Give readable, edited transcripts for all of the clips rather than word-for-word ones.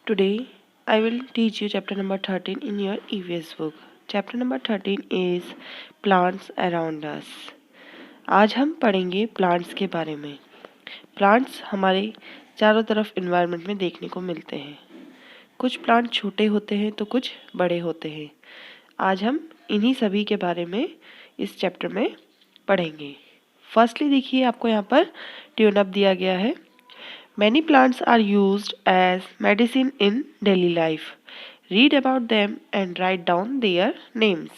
Today I will teach you chapter number 13 in your EVS book. Chapter number 13 is plants around us. आज हम पढ़ेंगे plants के बारे में। प्लांट्स हमारे चारों तरफ इन्वायरमेंट में देखने को मिलते हैं। कुछ प्लांट छोटे होते हैं तो कुछ बड़े होते हैं। आज हम इन्हीं सभी के बारे में इस चैप्टर में पढ़ेंगे। फर्स्टली देखिए, आपको यहाँ पर ट्यून अप दिया गया है। Many plants are used as medicine in daily life. Read about them and write down their names.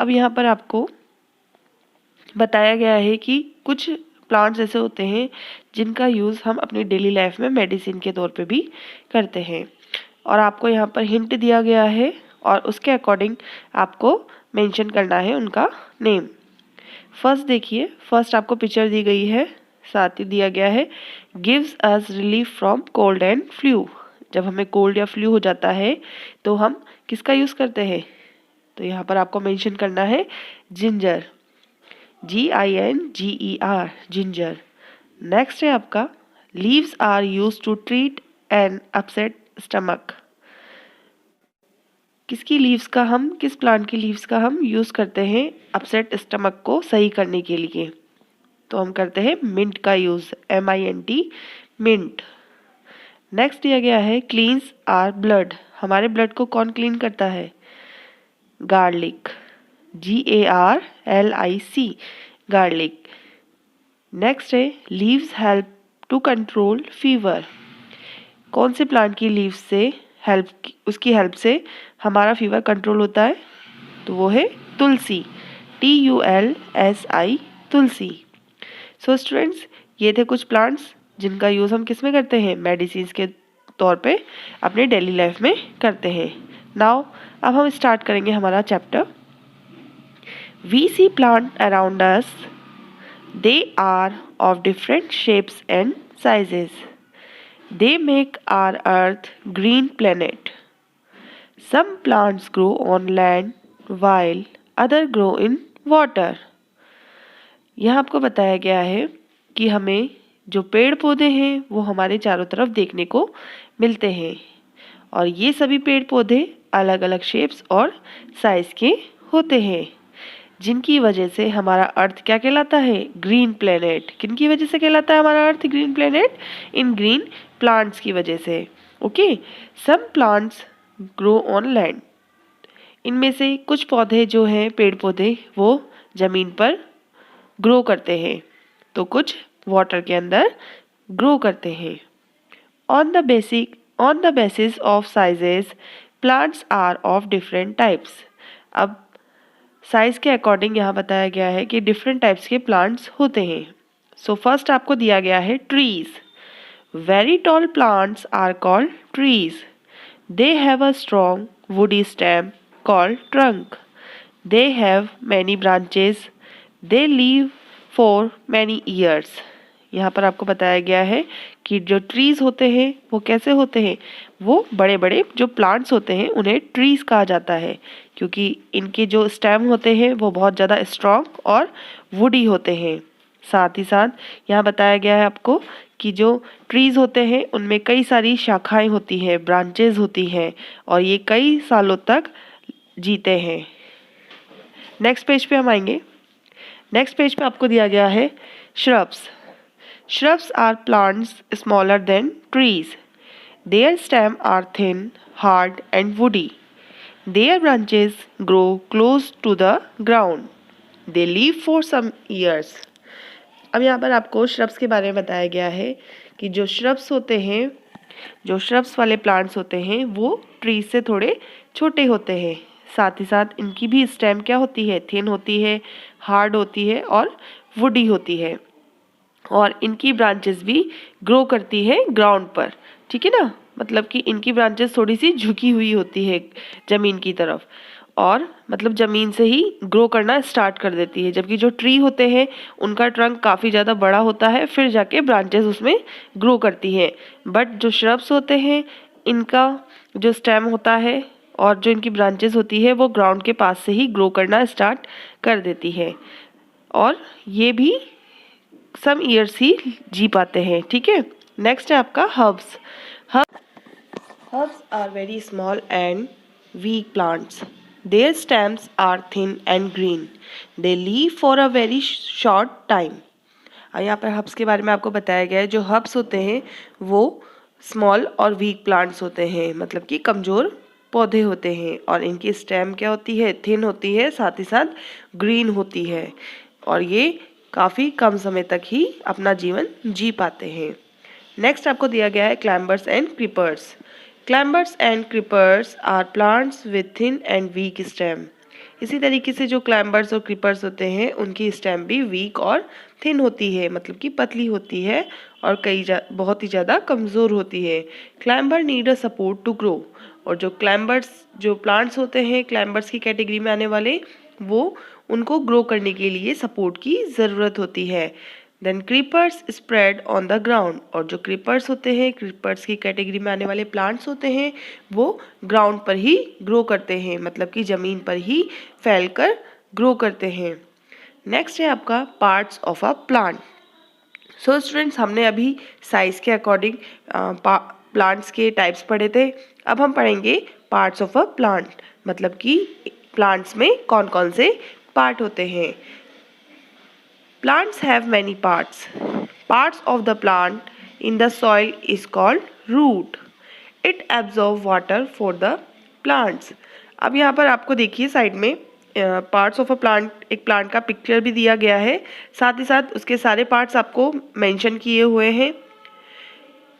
अब यहाँ पर आपको बताया गया है कि कुछ प्लांट्स ऐसे होते हैं जिनका यूज़ हम अपनी डेली लाइफ में मेडिसिन के तौर पे भी करते हैं, और आपको यहाँ पर हिंट दिया गया है और उसके अकॉर्डिंग आपको मेंशन करना है उनका नेम। फर्स्ट देखिए, फर्स्ट आपको पिक्चर दी गई है, साथ ही दिया गया है gives us relief from cold and flu. जब हमें कोल्ड या फ्लू हो जाता है तो हम किसका यूज़ करते हैं? तो यहाँ पर आपको मेंशन करना है जिंजर, GINGER, जिंजर। नेक्स्ट है आपका leaves are use to treat an upset stomach. किसकी लीव्स का हम, किस प्लांट की लीव्स का हम यूज़ करते हैं अपसेट स्टमक को सही करने के लिए? तो हम करते हैं मिंट का यूज़, MINT, मिंट। नेक्स्ट दिया गया है क्लीन्स आर ब्लड। हमारे ब्लड को कौन क्लीन करता है? Garlic, GARLIC, garlic. नेक्स्ट है leaves help to control fever. कौन से प्लांट की लीव्स से उसकी हेल्प से हमारा फीवर कंट्रोल होता है? तो वो है तुलसी, TULSI, तुलसी। सो स्टूडेंट्स, ये थे कुछ प्लांट्स जिनका यूज़ हम किस में करते हैं? मेडिसिन्स के तौर पे अपने डेली लाइफ में करते हैं। नाउ अब हम स्टार्ट करेंगे हमारा chapter. We see plant around us, they are of different shapes and sizes, they make our earth green planet. Some plants grow on land while other grow in water. यहाँ आपको बताया गया है कि हमें जो पेड़ पौधे हैं वो हमारे चारों तरफ देखने को मिलते हैं, और ये सभी पेड़ पौधे अलग अलग शेप्स और साइज के होते हैं, जिनकी वजह से हमारा अर्थ क्या कहलाता है? Green planet. किनकी वजह से कहलाता है हमारा अर्थ ग्रीन प्लेनेट? इन ग्रीन प्लांट्स की वजह से। Okay, some plants grow on land. इनमें से कुछ पौधे जो हैं, पेड़ पौधे, वो ज़मीन पर ग्रो करते हैं, तो कुछ वाटर के अंदर ग्रो करते हैं। On the basis of sizes, plants are of different types. अब साइज के अकॉर्डिंग यहाँ बताया गया है कि डिफरेंट टाइप्स के प्लांट्स होते हैं। सो फर्स्ट आपको दिया गया है trees. Very tall plants are called trees. They have a strong woody stem called trunk. They have many branches. They live for many years. यहाँ पर आपको बताया गया है कि जो ट्रीज होते हैं वो कैसे होते हैं? वो बड़े बड़े जो प्लांट्स होते हैं उन्हें ट्रीज कहा जाता है, क्योंकि इनके जो स्टेम होते हैं वो बहुत ज़्यादा स्ट्रॉन्ग और वुडी होते हैं। साथ ही साथ यहाँ बताया गया है आपको कि जो ट्रीज होते हैं उनमें कई सारी शाखाएं होती हैं, ब्रांचेज होती हैं, और ये कई सालों तक जीते हैं। नेक्स्ट पेज पे हम आएंगे। नेक्स्ट पेज पे आपको दिया गया है shrubs. Shrubs are plants smaller than trees. Their stems are thin, hard and woody. Their branches grow close to the ground. They live for some years. अब यहाँ पर आपको shrubs के बारे में बताया गया है कि जो shrubs होते हैं, जो shrubs वाले plants होते हैं वो trees से थोड़े छोटे होते हैं। साथ ही साथ इनकी भी स्टेम क्या होती है? थिन होती है, हार्ड होती है और वुडी होती है, और इनकी ब्रांचेस भी ग्रो करती है ग्राउंड पर। ठीक है ना, मतलब कि इनकी ब्रांचेस थोड़ी सी झुकी हुई होती है ज़मीन की तरफ, और मतलब ज़मीन से ही ग्रो करना स्टार्ट कर देती है। जबकि जो ट्री होते हैं उनका ट्रंक काफ़ी ज़्यादा बड़ा होता है, फिर जाके ब्रांचेस उसमें ग्रो करती है। बट जो श्रब्स होते हैं इनका जो स्टेम होता है और जो इनकी ब्रांचेस होती है वो ग्राउंड के पास से ही ग्रो करना स्टार्ट कर देती है, और ये भी सम ईयर्स ही जी पाते हैं। ठीक है, नेक्स्ट है आपका herbs. Herbs are very small and weak plants. Their stems are thin and green. They live for a very short time. यहाँ पर हर्ब्स के बारे में आपको बताया गया है। जो हर्ब्स होते हैं वो स्मॉल और वीक प्लांट्स होते हैं, मतलब कि कमज़ोर पौधे होते हैं, और इनकी स्टेम क्या होती है, थिन होती है, साथ ही साथ ग्रीन होती है, और ये काफ़ी कम समय तक ही अपना जीवन जी पाते हैं। नेक्स्ट आपको दिया गया है climbers and creepers. Climbers and creepers are plants with thin and weak stem. इसी तरीके से जो क्लाइंबर्स और क्रीपर्स होते हैं उनकी स्टेम भी वीक और थिन होती है, मतलब कि पतली होती है और बहुत ही ज़्यादा कमज़ोर होती है। Climber need a support to grow. और जो क्लाइंबर्स जो प्लांट्स होते हैं क्लाइंबर्स की कैटेगरी में आने वाले, वो उनको ग्रो करने के लिए सपोर्ट की ज़रूरत होती है। Then creepers spread on the ground. और जो क्रीपर्स होते हैं, क्रीपर्स की कैटेगरी में आने वाले प्लांट्स होते हैं, वो ग्राउंड पर ही ग्रो करते हैं, मतलब कि ज़मीन पर ही फैलकर ग्रो करते हैं। नेक्स्ट है आपका parts of a plant. So students, हमने अभी साइज के अकॉर्डिंग प्लांट्स के टाइप्स पढ़े थे। अब हम पढ़ेंगे पार्ट्स ऑफ अ प्लांट, मतलब कि प्लांट्स में कौन कौन से पार्ट होते हैं। Plants have many parts. Parts of the plant in the soil is called root. It absorbs water for the plants. अब यहाँ पर आपको देखिए साइड में पार्ट्स ऑफ अ प्लांट, एक प्लांट का पिक्चर भी दिया गया है, साथ ही साथ उसके सारे पार्ट्स आपको मेंशन किए हुए हैं।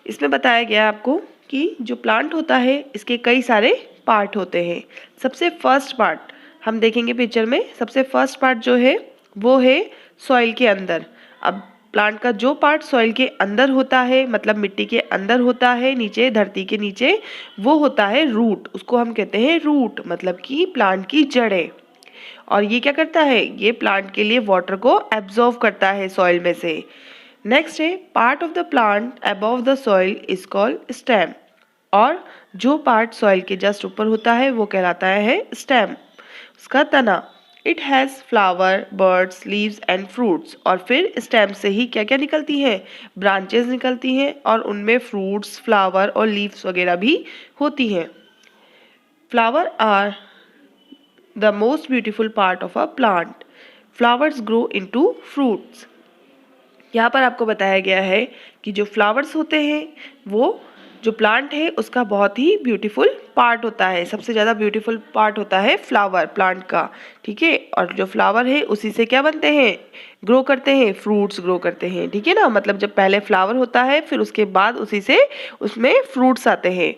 इसमें बताया गया है आपको कि जो प्लांट होता है इसके कई सारे पार्ट होते हैं। सबसे फर्स्ट पार्ट हम देखेंगे पिक्चर में। सबसे फर्स्ट पार्ट जो है वो है सॉइल के अंदर। अब प्लांट का जो पार्ट सॉइल के अंदर होता है, मतलब मिट्टी के अंदर होता है, नीचे धरती के नीचे, वो होता है रूट। उसको हम कहते हैं रूट, मतलब कि प्लांट की जड़ें। और ये क्या करता है, ये प्लांट के लिए वाटर को एब्जॉर्व करता है सॉइल में से। नेक्स्ट है part of the plant above the soil is called stem. और जो पार्ट सॉइल के जस्ट ऊपर होता है वो कहलाता है स्टेम, उसका तना। It has flower, birds, leaves and fruits. और फिर स्टेम से ही क्या क्या निकलती हैं, ब्रांचेस निकलती हैं, और उनमें फ्रूट्स, फ्लावर और लीव्स वगैरह भी होती हैं। Flower are the most beautiful part of a plant. Flowers grow into fruits. यहाँ पर आपको बताया गया है कि जो फ्लावर्स होते हैं वो जो प्लांट है उसका बहुत ही ब्यूटीफुल पार्ट होता है। सबसे ज़्यादा ब्यूटीफुल पार्ट होता है फ्लावर प्लांट का, ठीक है। और जो फ्लावर है उसी से क्या बनते हैं, ग्रो करते हैं, फ्रूट्स ग्रो करते हैं, ठीक है ना। मतलब जब पहले फ्लावर होता है फिर उसके बाद उसी से उसमें फ्रूट्स आते हैं।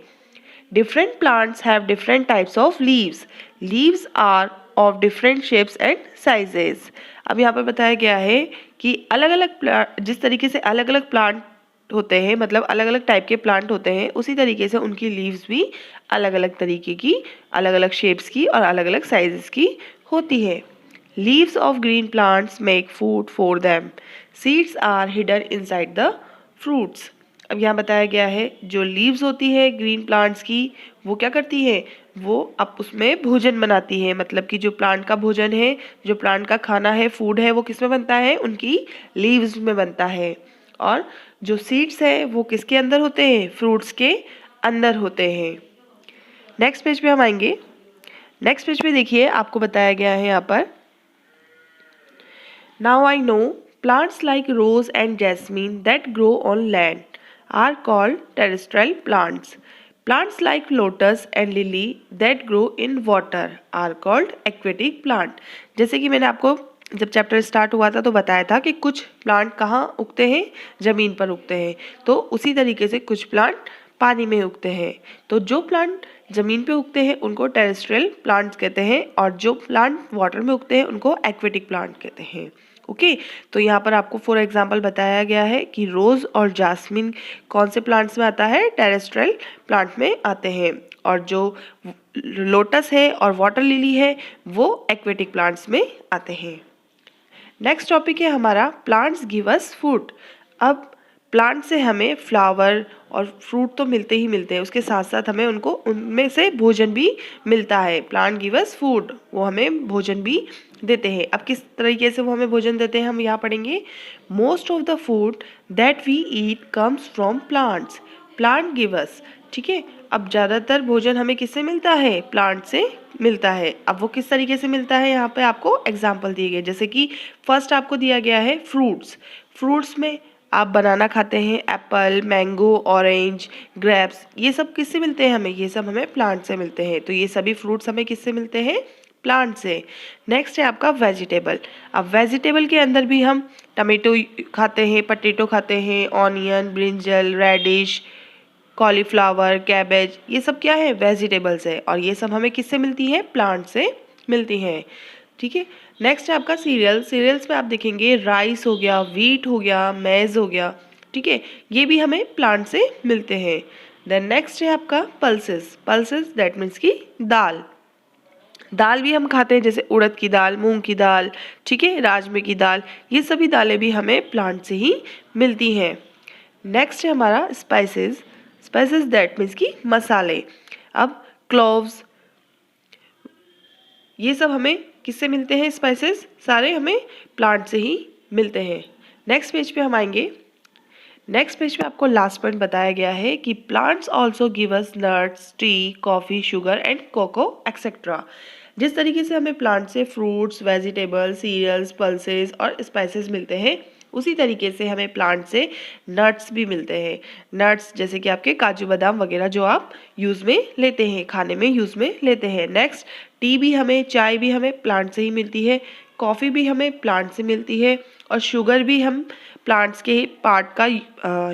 Different plants have different types of leaves. Leaves are of different shapes and sizes. अब यहाँ पर बताया गया है कि अलग अलग जिस तरीके से अलग अलग प्लांट होते हैं, मतलब अलग अलग टाइप के प्लांट होते हैं, उसी तरीके से उनकी लीव्स भी अलग अलग तरीके की, अलग अलग शेप्स की और अलग अलग साइजेस की होती है। Leaves of green plants make food for them. Seeds are hidden inside the fruits. अब यहाँ बताया गया है जो लीव्स होती है ग्रीन प्लांट्स की, वो क्या करती है, वो अब उसमें भोजन बनाती है। मतलब कि जो प्लांट का भोजन है, जो प्लांट का खाना है, फूड है, वो किस में बनता है, उनकी लीव्स में बनता है। और जो सीड्स है वो किसके अंदर होते हैं, फ्रूट्स के अंदर होते हैं। नेक्स्ट पेज पे हम आएंगे। नेक्स्ट पेज पे देखिए आपको बताया गया है यहाँ पर, now I know plants like rose and jasmine that grow on land are called terrestrial plants. Plants like lotus and lily that grow in water are called aquatic plant. जैसे कि मैंने आपको जब चैप्टर स्टार्ट हुआ था तो बताया था कि कुछ प्लांट कहाँ उगते हैं, ज़मीन पर उगते हैं, तो उसी तरीके से कुछ प्लांट पानी में उगते हैं। तो जो प्लांट ज़मीन पे उगते हैं उनको टेरेस्ट्रियल प्लांट्स कहते हैं, और जो प्लांट वाटर में उगते हैं उनको एक्वेटिक प्लांट कहते हैं। ओके तो यहाँ पर आपको फॉर एग्जांपल बताया गया है कि रोज़ और जास्मिन कौन से प्लांट्स में आता है, टेरेस्ट्रियल प्लांट में आते हैं, और जो लोटस है और वाटर लिली है वो एक्वेटिक प्लांट्स में आते हैं। नेक्स्ट टॉपिक है हमारा प्लांट्स गिव अस फूड। अब प्लांट से हमें फ्लावर और फ्रूट तो मिलते ही मिलते हैं, उसके साथ साथ हमें उनको उनमें से भोजन भी मिलता है। प्लांट गिव अस फूड, वो हमें भोजन भी देते हैं। अब किस तरीके से वो हमें भोजन देते हैं हम यहाँ पढ़ेंगे। Most of the food that we eat comes from plants. Plant give us, ठीक है। अब ज़्यादातर भोजन हमें किससे मिलता है? प्लांट से मिलता है। अब वो किस तरीके से मिलता है, यहाँ पे आपको एग्जाम्पल दिए गए, जैसे कि फर्स्ट आपको दिया गया है फ्रूट्स। फ्रूट्स में आप बनाना खाते हैं, एप्पल, मैंगो, ऑरेंज, ग्रेप्स, ये सब किससे मिलते हैं हमें? ये सब हमें प्लांट से मिलते हैं। तो ये सभी फ्रूट्स हमें किससे मिलते हैं? प्लांट से। नेक्स्ट है आपका वेजिटेबल। अब वेजिटेबल के अंदर भी हम टमेटो खाते हैं, पटेटो खाते हैं, onion, brinjal, radish, cauliflower, cabbage, ये सब क्या है? वेजिटेबल्स है। और ये सब हमें किससे मिलती है? प्लांट से मिलती हैं, ठीक है। नेक्स्ट है आपका सीरियल। सीरियल्स में आप देखेंगे राइस हो गया, व्हीट हो गया, मेज हो गया, ठीक है, ये भी हमें प्लांट से मिलते हैं। देन नेक्स्ट है आपका पल्सेस। पल्सेस दैट मीन्स की दाल। दाल भी हम खाते हैं, जैसे उड़द की दाल, मूंग की दाल, ठीक है, राजमे की दाल, ये सभी दालें भी हमें प्लांट से ही मिलती हैं। नेक्स्ट है हमारा स्पाइसेस। स्पाइसेस दैट मीन्स की मसाले। अब क्लोव्स, ये सब हमें किससे मिलते हैं? स्पाइसेस सारे हमें प्लांट से ही मिलते हैं। नेक्स्ट पेज पे हम आएंगे। नेक्स्ट पेज पे आपको लास्ट पॉइंट बताया गया है कि plants also give us nuts, tea, coffee, sugar and cocoa etcetera. जिस तरीके से हमें प्लांट से फ्रूट्स, वेजिटेबल्स, सीरियल्स, पल्सेस और स्पाइसेस मिलते हैं, उसी तरीके से हमें प्लांट से नट्स भी मिलते हैं। नट्स जैसे कि आपके काजू बादाम वगैरह जो आप यूज़ में लेते हैं, खाने में यूज़ में लेते हैं। नेक्स्ट टी भी हमें, चाय भी हमें प्लांट से ही मिलती है, कॉफ़ी भी हमें प्लांट से मिलती है, और शुगर भी हम प्लांट्स के पार्ट का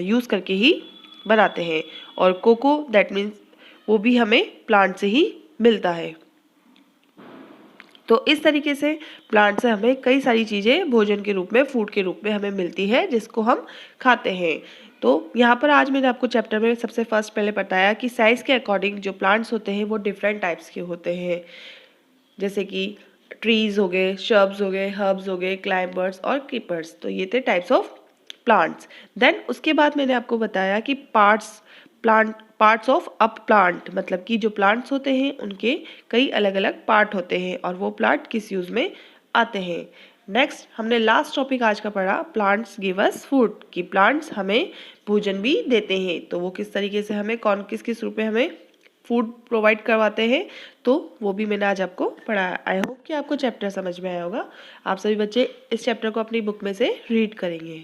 यूज़ करके ही बनाते हैं। और कोको दैट मीन्स वो भी हमें प्लांट से ही मिलता है। तो इस तरीके से प्लांट से हमें कई सारी चीज़ें भोजन के रूप में, फूड के रूप में हमें मिलती है, जिसको हम खाते हैं। तो यहाँ पर आज मैंने आपको चैप्टर में सबसे फर्स्ट पहले बताया कि साइज़ के अकॉर्डिंग जो प्लांट्स होते हैं वो डिफरेंट टाइप्स के होते हैं, जैसे कि ट्रीज हो गए, शर्ब्स हो गए, हर्ब्स हो गए, क्लाइंबर्स और क्रीपर्स। तो ये थे टाइप्स ऑफ प्लांट्स। देन उसके बाद मैंने आपको बताया कि पार्ट्स ऑफ अ प्लांट, मतलब कि जो प्लांट्स होते हैं उनके कई अलग अलग पार्ट होते हैं और वो प्लांट किस यूज़ में आते हैं। नेक्स्ट हमने लास्ट टॉपिक आज का पढ़ा, प्लांट्स गिव अस फूड, कि प्लांट्स हमें भोजन भी देते हैं। तो वो किस तरीके से हमें किस किस रूप में हमें फूड प्रोवाइड करवाते हैं, तो वो भी मैंने आज आपको पढ़ाया। आई होप कि आपको चैप्टर समझ में आया होगा। आप सभी बच्चे इस चैप्टर को अपनी बुक में से रीड करेंगे।